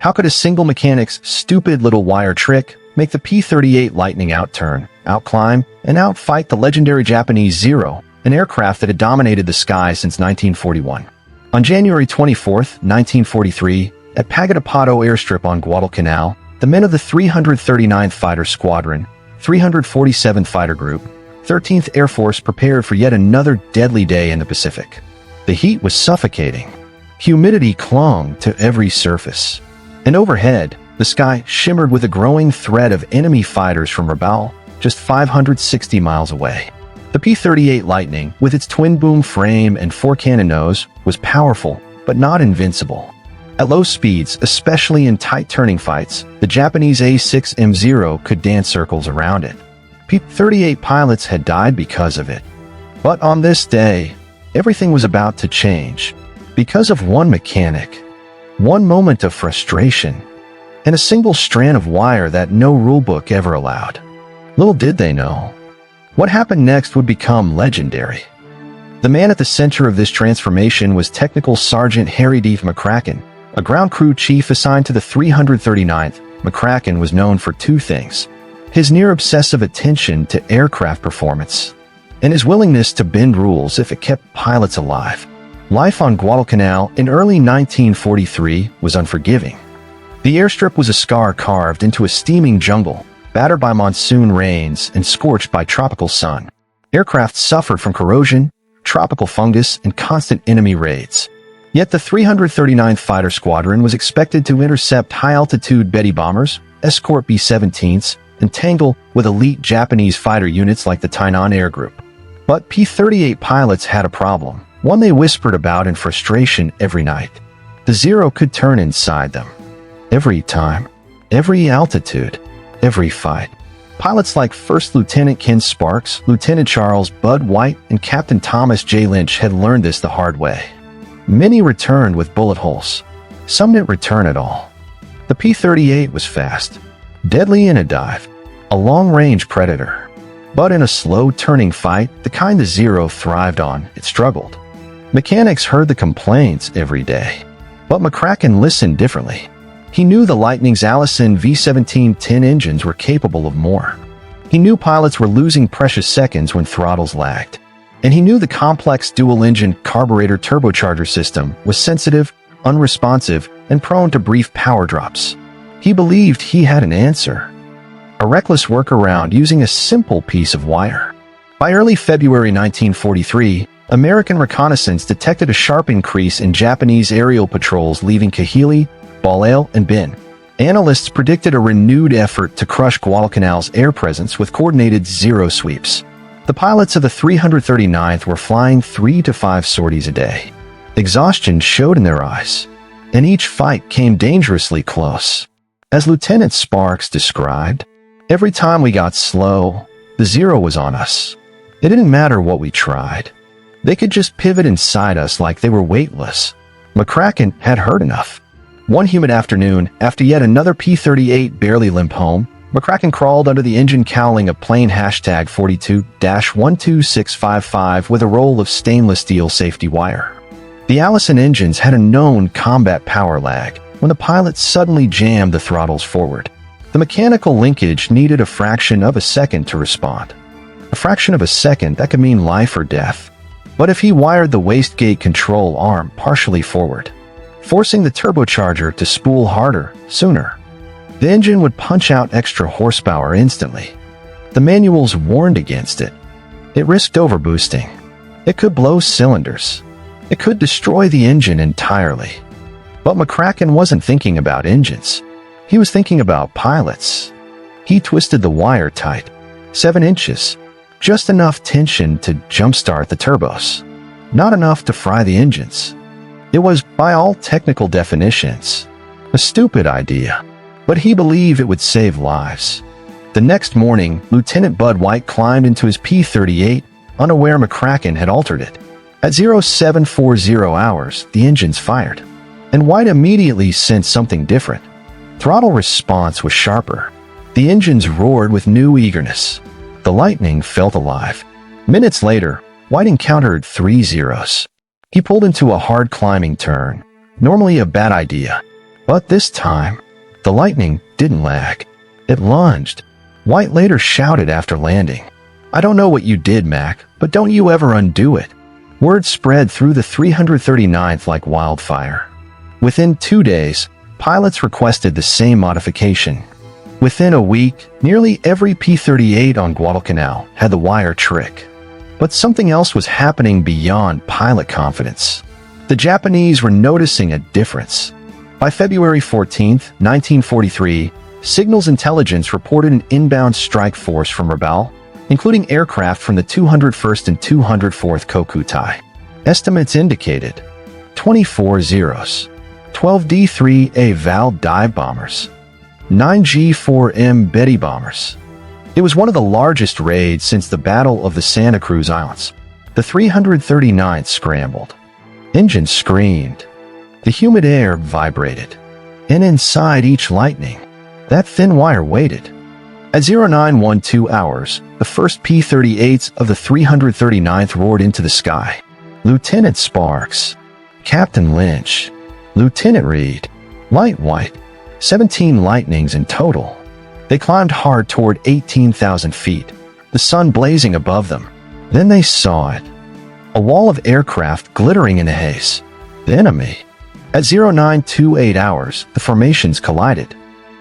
How could a single mechanic's stupid little wire trick make the P-38 Lightning outturn, outclimb, and outfight the legendary Japanese Zero, an aircraft that had dominated the sky since 1941? On January 24, 1943, at Pagatapato airstrip on Guadalcanal, the men of the 339th Fighter Squadron, 347th Fighter Group, 13th Air Force prepared for yet another deadly day in the Pacific. The heat was suffocating. Humidity clung to every surface. And overhead, the sky shimmered with a growing threat of enemy fighters from Rabaul, just 560 miles away. The P-38 Lightning, with its twin-boom frame and four-cannon nose, was powerful, but not invincible. At low speeds, especially in tight turning fights, the Japanese A6M Zero could dance circles around it. P-38 pilots had died because of it. But on this day, everything was about to change. Because of one mechanic, one moment of frustration, and a single strand of wire that no rulebook ever allowed. Little did they know, what happened next would become legendary. The man at the center of this transformation was Technical Sergeant Harry D. McCracken, a ground crew chief assigned to the 339th. McCracken was known for two things: his near-obsessive attention to aircraft performance, and his willingness to bend rules if it kept pilots alive. Life on Guadalcanal in early 1943 was unforgiving. The airstrip was a scar carved into a steaming jungle, battered by monsoon rains and scorched by tropical sun. Aircraft suffered from corrosion, tropical fungus, and constant enemy raids. Yet the 339th Fighter Squadron was expected to intercept high-altitude Betty bombers, escort B-17s, and tangle with elite Japanese fighter units like the Tainan Air Group. But P-38 pilots had a problem, one they whispered about in frustration every night. The Zero could turn inside them. Every time, every altitude, every fight. Pilots like First Lieutenant Ken Sparks, Lieutenant Charles Bud White, and Captain Thomas J. Lynch had learned this the hard way. Many returned with bullet holes. Some didn't return at all. The P-38 was fast, deadly in a dive, a long-range predator. But in a slow-turning fight, the kind the Zero thrived on, it struggled. Mechanics heard the complaints every day. But McCracken listened differently. He knew the Lightning's Allison V-17 tin engines were capable of more. He knew pilots were losing precious seconds when throttles lagged. And he knew the complex dual-engine carburetor turbocharger system was sensitive, unresponsive, and prone to brief power drops. He believed he had an answer. A reckless workaround using a simple piece of wire. By early February 1943, American reconnaissance detected a sharp increase in Japanese aerial patrols leaving Kahili, Balhail, and Bin. Analysts predicted a renewed effort to crush Guadalcanal's air presence with coordinated Zero sweeps. The pilots of the 339th were flying 3 to 5 sorties a day. Exhaustion showed in their eyes, and each fight came dangerously close. As Lieutenant Sparks described, every time we got slow, the Zero was on us. It didn't matter what we tried. They could just pivot inside us like they were weightless. McCracken had heard enough. One humid afternoon, after yet another P-38 barely limped home, McCracken crawled under the engine cowling of plane hashtag 42-12655 with a roll of stainless steel safety wire. The Allison engines had a known combat power lag when the pilot suddenly jammed the throttles forward. The mechanical linkage needed a fraction of a second to respond. A fraction of a second that could mean life or death. But if he wired the wastegate control arm partially forward, forcing the turbocharger to spool harder, sooner, the engine would punch out extra horsepower instantly. The manuals warned against it. It risked overboosting. It could blow cylinders. It could destroy the engine entirely. But McCracken wasn't thinking about engines. He was thinking about pilots. He twisted the wire tight, 7 inches, just enough tension to jumpstart the turbos, not enough to fry the engines. It was, by all technical definitions, a stupid idea, but he believed it would save lives. The next morning, Lieutenant Bud White climbed into his P-38, unaware McCracken had altered it. At 0740 hours, the engines fired, and White immediately sensed something different. Throttle response was sharper. The engines roared with new eagerness. The Lightning felt alive. Minutes later, White encountered 3 Zeros. He pulled into a hard climbing turn, normally a bad idea. But this time, the lightning didn't lag. It lunged. White later shouted after landing, "I don't know what you did, Mac, but don't you ever undo it." Word spread through the 339th like wildfire. Within 2 days, pilots requested the same modification. Within a week, nearly every P-38 on Guadalcanal had the wire trick. But something else was happening beyond pilot confidence. The Japanese were noticing a difference. By February 14, 1943, Signals Intelligence reported an inbound strike force from Rabaul, including aircraft from the 201st and 204th Kokutai. Estimates indicated 24 Zeros, 12 D-3A Val dive bombers, 9 G-4M Betty bombers. It was one of the largest raids since the Battle of the Santa Cruz Islands. The 339th scrambled. Engines screamed. The humid air vibrated. And inside each lightning, that thin wire waited. At 0912 hours, the first P-38s of the 339th roared into the sky. Lieutenant Sparks, Captain Lynch, Lieutenant Reed, Light White, 17 lightnings in total. They climbed hard toward 18,000 feet, the sun blazing above them. Then they saw it. A wall of aircraft glittering in the haze. The enemy. At 0928 hours, the formations collided.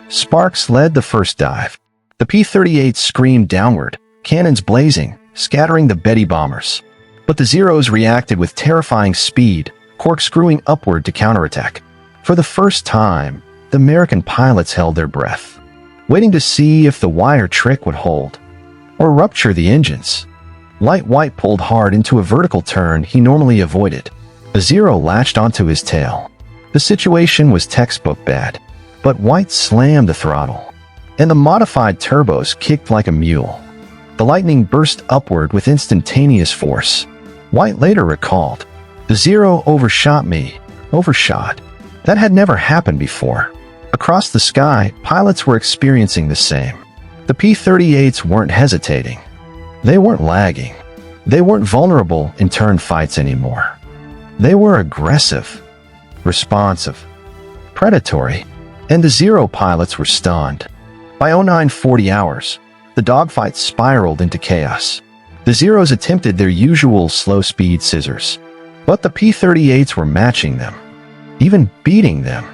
Sparks led the first dive. The P-38 screamed downward, cannons blazing, scattering the Betty bombers. But the Zeros reacted with terrifying speed, corkscrewing upward to counterattack. For the first time, the American pilots held their breath, waiting to see if the wire trick would hold, or rupture the engines. Light White pulled hard into a vertical turn he normally avoided. A Zero latched onto his tail. The situation was textbook bad, but White slammed the throttle, and the modified turbos kicked like a mule. The lightning burst upward with instantaneous force. White later recalled, "The Zero overshot me. Overshot. That had never happened before." Across the sky, pilots were experiencing the same. The P-38s weren't hesitating. They weren't lagging. They weren't vulnerable in turn fights anymore. They were aggressive, responsive, predatory, and the Zero pilots were stunned. By 0940 hours, the dogfight spiraled into chaos. The Zeros attempted their usual slow-speed scissors, but the P-38s were matching them, even beating them.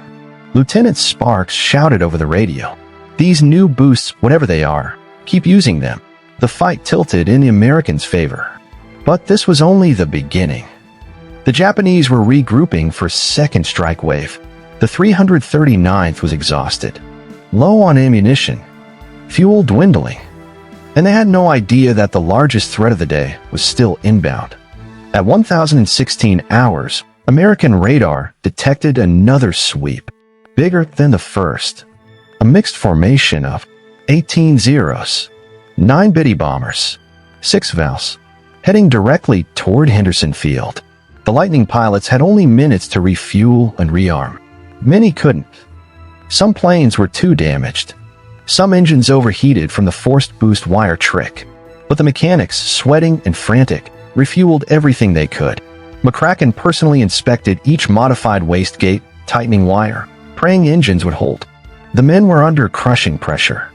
Lieutenant Sparks shouted over the radio, "These new boosts, whatever they are, keep using them." The fight tilted in the Americans' favor. But this was only the beginning. The Japanese were regrouping for a second strike wave. The 339th was exhausted, low on ammunition, fuel dwindling, and they had no idea that the largest threat of the day was still inbound. At 1016 hours, American radar detected another sweep, bigger than the first. A mixed formation of 18 Zeros, 9 Betty bombers, 6 Vals, heading directly toward Henderson Field. The Lightning pilots had only minutes to refuel and rearm. Many couldn't. Some planes were too damaged. Some engines overheated from the forced boost wire trick. But the mechanics, sweating and frantic, refueled everything they could. McCracken personally inspected each modified wastegate, tightening wire, praying engines would hold. The men were under crushing pressure.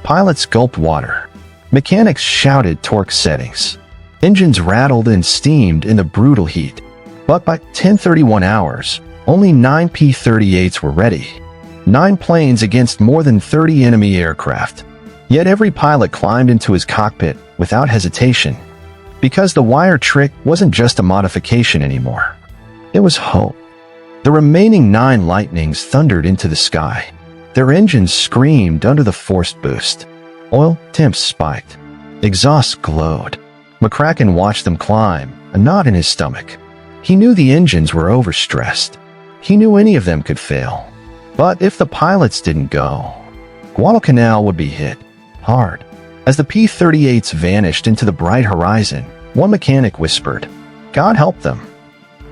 Pilots gulped water. Mechanics shouted torque settings. Engines rattled and steamed in the brutal heat. But by 1031 hours, only 9 P-38s were ready. 9 planes against more than 30 enemy aircraft. Yet every pilot climbed into his cockpit without hesitation. Because the wire trick wasn't just a modification anymore. It was hope. The remaining 9 Lightnings thundered into the sky. Their engines screamed under the forced boost. Oil temps spiked. Exhausts glowed. McCracken watched them climb, a knot in his stomach. He knew the engines were overstressed. He knew any of them could fail. But if the pilots didn't go, Guadalcanal would be hit hard. As the P-38s vanished into the bright horizon, one mechanic whispered, "God help them.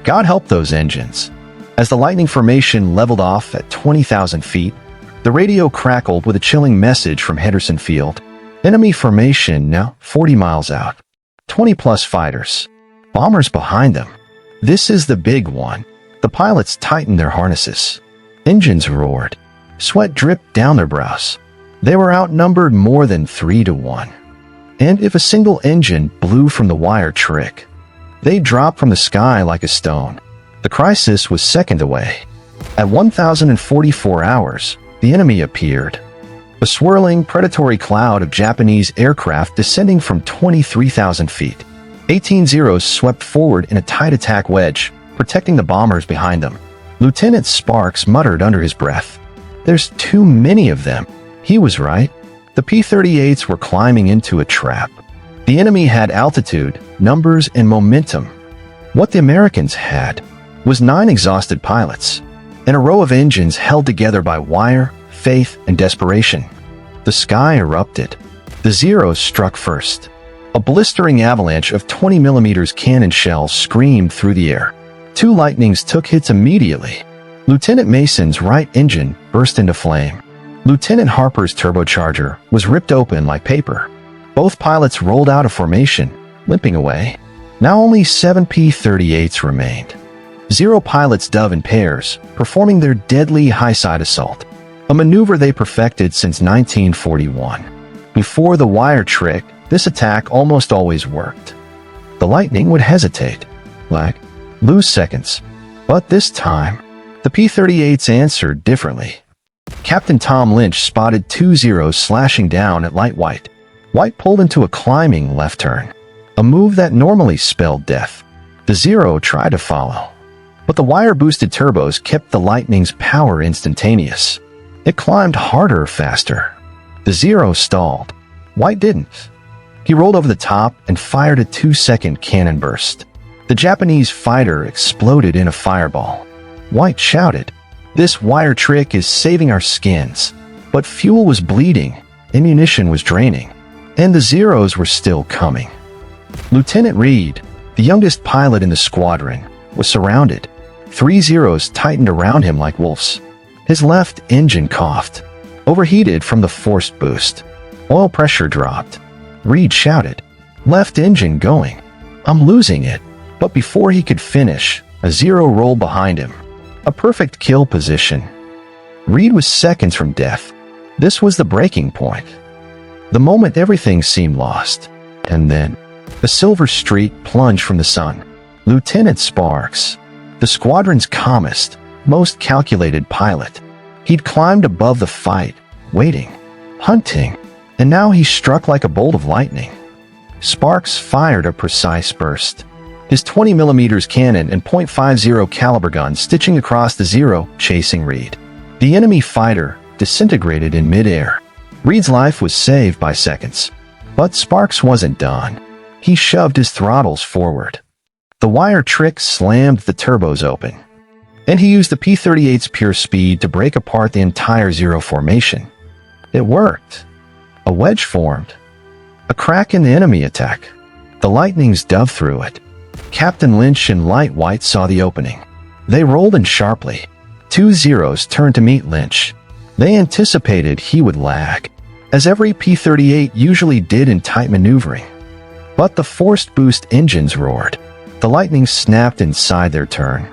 God help those engines." As the Lightning formation leveled off at 20,000 feet, the radio crackled with a chilling message from Henderson Field. Enemy formation now 40 miles out. 20-plus fighters. Bombers behind them. This is the big one. The pilots tightened their harnesses. Engines roared. Sweat dripped down their brows. They were outnumbered more than 3-1. And if a single engine blew from the wire trick, they dropped from the sky like a stone. The crisis was seconds away. At 1,044 hours, the enemy appeared. A swirling, predatory cloud of Japanese aircraft descending from 23,000 feet. 18 Zeros swept forward in a tight attack wedge, protecting the bombers behind them. Lieutenant Sparks muttered under his breath, "There's too many of them." He was right. The P-38s were climbing into a trap. The enemy had altitude, numbers, and momentum. What the Americans had was 9 exhausted pilots and a row of engines held together by wire, faith, and desperation. The sky erupted. The Zeros struck first. A blistering avalanche of 20mm cannon shells screamed through the air. 2 Lightnings took hits immediately. Lieutenant Mason's right engine burst into flame. Lieutenant Harper's turbocharger was ripped open like paper. Both pilots rolled out of formation, limping away. Now only 7 P-38s remained. 0 pilots dove in pairs, performing their deadly high-side assault, a maneuver they perfected since 1941. Before the wire trick, this attack almost always worked. The Lightning would hesitate, lose seconds. But this time, the P-38s answered differently. Captain Tom Lynch spotted 2 Zeros slashing down at light white. White pulled into a climbing left turn, a move that normally spelled death. The Zero tried to follow, but the wire-boosted turbos kept the Lightning's power instantaneous. It climbed harder, faster. The Zero stalled. White didn't. He rolled over the top and fired a 2-second cannon burst. The Japanese fighter exploded in a fireball. White shouted, "This wire trick is saving our skins." But fuel was bleeding, ammunition was draining, and the Zeros were still coming. Lieutenant Reed, the youngest pilot in the squadron, was surrounded. 3 Zeros tightened around him like wolves. His left engine coughed, overheated from the forced boost. Oil pressure dropped. Reed shouted, "Left engine going. I'm losing it." But before he could finish, a Zero rolled behind him. A perfect kill position. Reed was seconds from death. This was the breaking point. The moment everything seemed lost. And then, a silver streak plunged from the sun. Lieutenant Sparks, the squadron's calmest, most calculated pilot. He'd climbed above the fight, waiting, hunting, and now he struck like a bolt of lightning. Sparks fired a precise burst. His 20mm cannon and .50 caliber gun stitching across the Zero, chasing Reed. The enemy fighter disintegrated in midair. Reed's life was saved by seconds. But Sparks wasn't done. He shoved his throttles forward. The wire trick slammed the turbos open. And he used the P-38's pure speed to break apart the entire Zero formation. It worked. A wedge formed. A crack in the enemy attack. The Lightnings dove through it. Captain Lynch and Light White saw the opening. They rolled in sharply. 2 Zeros turned to meet Lynch. They anticipated he would lag, as every P-38 usually did in tight maneuvering. But the forced boost engines roared. The Lightning snapped inside their turn.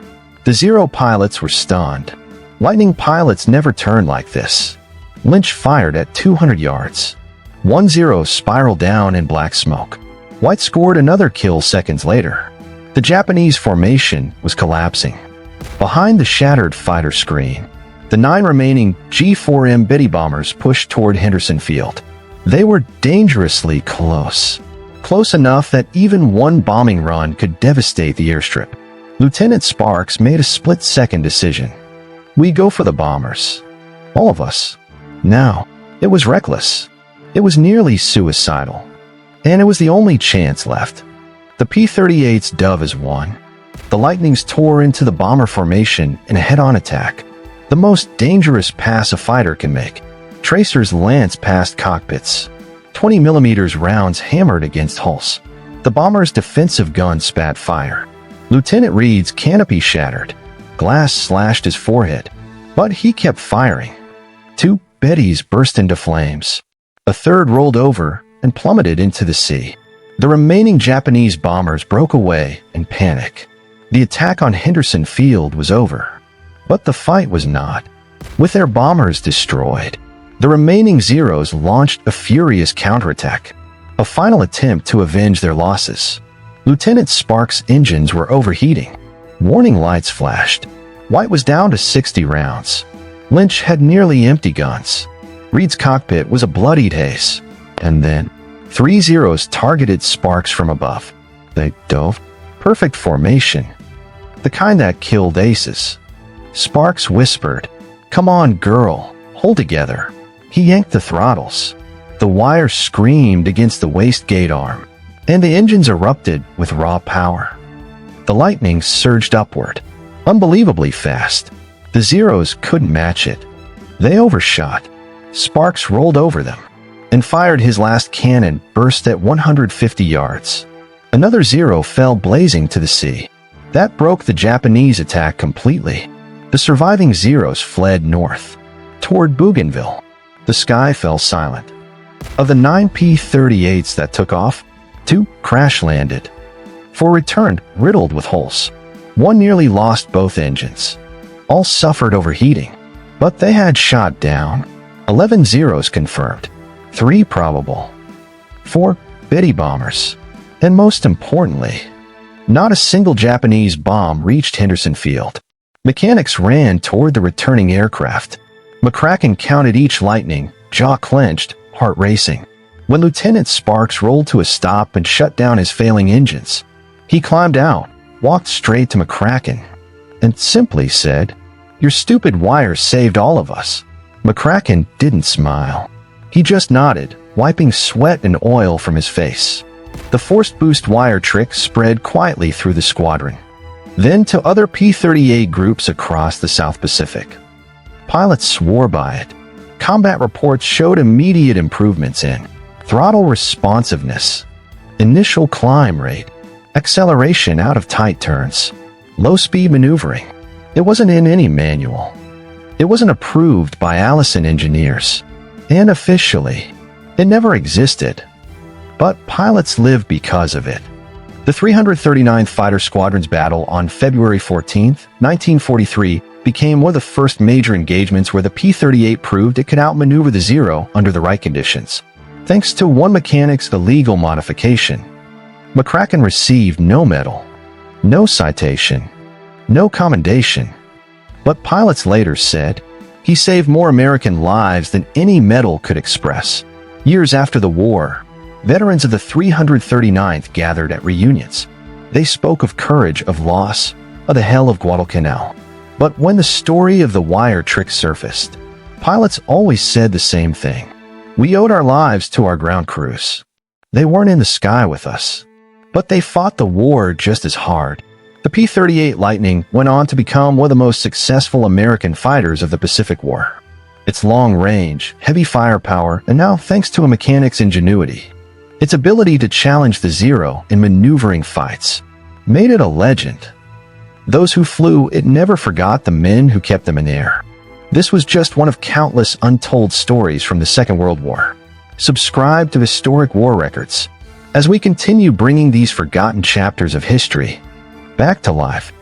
The Zero pilots were stunned. Lightning pilots never turned like this. Lynch fired at 200 yards. 1 Zero spiraled down in black smoke. White scored another kill seconds later. The Japanese formation was collapsing. Behind the shattered fighter screen, the 9 remaining G-4M Betty bombers pushed toward Henderson Field. They were dangerously close. Close enough that even one bombing run could devastate the airstrip. Lieutenant Sparks made a split-second decision. We go for the bombers. All of us. Now, it was reckless. It was nearly suicidal. And it was the only chance left. The P-38s dove as one. The Lightnings tore into the bomber formation in a head-on attack. The most dangerous pass a fighter can make. Tracers lanced past cockpits. 20mm rounds hammered against hulls. The bomber's defensive gun spat fire. Lieutenant Reed's canopy shattered. Glass slashed his forehead. But he kept firing. 2 Bettys burst into flames. A third rolled over and plummeted into the sea. The remaining Japanese bombers broke away in panic. The attack on Henderson Field was over. But the fight was not. With their bombers destroyed, the remaining Zeros launched a furious counterattack, a final attempt to avenge their losses. Lieutenant Sparks' engines were overheating. Warning lights flashed. White was down to 60 rounds. Lynch had nearly empty guns. Reed's cockpit was a bloodied haze. And then, 3 Zeros targeted Sparks from above. They dove. Perfect formation. The kind that killed aces. Sparks whispered, "Come on, girl, hold together." He yanked the throttles. The wire screamed against the wastegate arm, and the engines erupted with raw power. The lightning surged upward, unbelievably fast. The Zeros couldn't match it. They overshot. Sparks rolled over them and fired his last cannon burst at 150 yards. Another Zero fell blazing to the sea. That broke the Japanese attack completely. The surviving Zeros fled north, toward Bougainville. The sky fell silent. Of the 9 P-38s that took off, 2 crash-landed. 4 returned, riddled with holes. 1 nearly lost both engines. All suffered overheating, but they had shot down. 11 Zeros confirmed, 3 probable. 4 Betty bombers. And most importantly, not a single Japanese bomb reached Henderson Field. Mechanics ran toward the returning aircraft. McCracken counted each lightning, jaw clenched, heart racing. When Lieutenant Sparks rolled to a stop and shut down his failing engines, he climbed out, walked straight to McCracken, and simply said, "Your stupid wires saved all of us." McCracken didn't smile. He just nodded, wiping sweat and oil from his face. The forced boost wire trick spread quietly through the squadron, then to other P-38 groups across the South Pacific. Pilots swore by it. Combat reports showed immediate improvements in throttle responsiveness, initial climb rate, acceleration out of tight turns, low-speed maneuvering. It wasn't in any manual. It wasn't approved by Allison engineers. And officially, it never existed. But pilots lived because of it. The 339th Fighter Squadron's battle on February 14, 1943, became one of the first major engagements where the P-38 proved it could outmaneuver the Zero under the right conditions, thanks to one mechanic's illegal modification. McCracken received no medal, no citation, no commendation. But pilots later said he saved more American lives than any medal could express. Years after the war, veterans of the 339th gathered at reunions. They spoke of courage, of loss, of the hell of Guadalcanal. But when the story of the wire trick surfaced, pilots always said the same thing. We owed our lives to our ground crews. They weren't in the sky with us, but they fought the war just as hard. The P-38 Lightning went on to become one of the most successful American fighters of the Pacific War. Its long range, heavy firepower, and now thanks to a mechanic's ingenuity, its ability to challenge the Zero in maneuvering fights made it a legend. Those who flew it never forgot the men who kept them in air. This was just one of countless untold stories from the Second World War. Subscribe to Historic War Records as we continue bringing these forgotten chapters of history back to life.